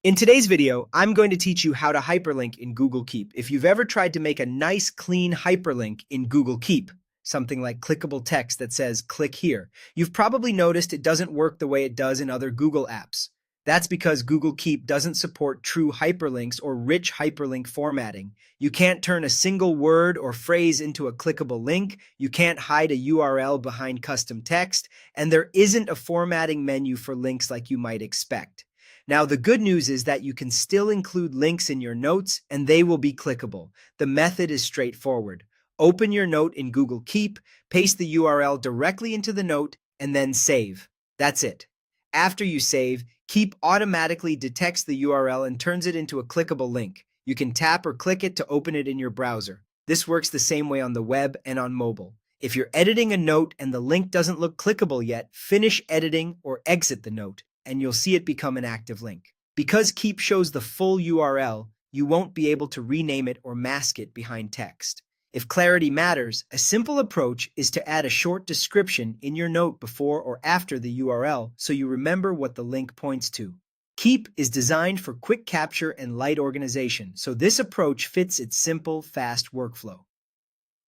In today's video, I'm going to teach you how to hyperlink in Google Keep. If you've ever tried to make a nice, clean hyperlink in Google Keep, something like clickable text that says click here, you've probably noticed it doesn't work the way it does in other Google apps. That's because Google Keep doesn't support true hyperlinks or rich hyperlink formatting. You can't turn a single word or phrase into a clickable link, you can't hide a URL behind custom text, and there isn't a formatting menu for links like you might expect. Now, the good news is that you can still include links in your notes and they will be clickable. The method is straightforward. Open your note in Google Keep, paste the URL directly into the note, and then save. That's it. After you save, Keep automatically detects the URL and turns it into a clickable link. You can tap or click it to open it in your browser. This works the same way on the web and on mobile. If you're editing a note and the link doesn't look clickable yet, finish editing or exit the note, and you'll see it become an active link. Because Keep shows the full URL, you won't be able to rename it or mask it behind text. If clarity matters, a simple approach is to add a short description in your note before or after the URL so you remember what the link points to. Keep is designed for quick capture and light organization, so this approach fits its simple, fast workflow.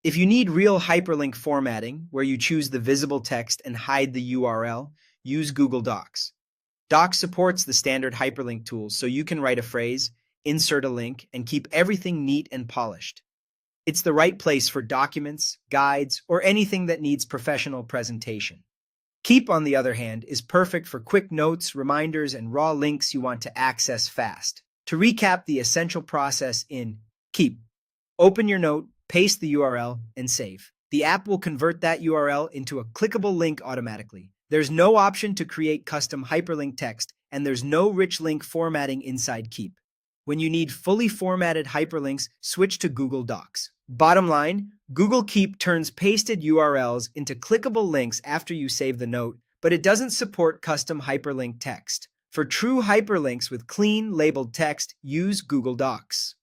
If you need real hyperlink formatting, where you choose the visible text and hide the URL, use Google Docs. Docs supports the standard hyperlink tools, so you can write a phrase, insert a link, and keep everything neat and polished. It's the right place for documents, guides, or anything that needs professional presentation. Keep, on the other hand, is perfect for quick notes, reminders, and raw links you want to access fast. To recap the essential process in Keep, open your note, paste the URL, and save. The app will convert that URL into a clickable link automatically. There's no option to create custom hyperlink text, and there's no rich link formatting inside Keep. When you need fully formatted hyperlinks, switch to Google Docs. Bottom line, Google Keep turns pasted URLs into clickable links after you save the note, but it doesn't support custom hyperlink text. For true hyperlinks with clean, labeled text, use Google Docs.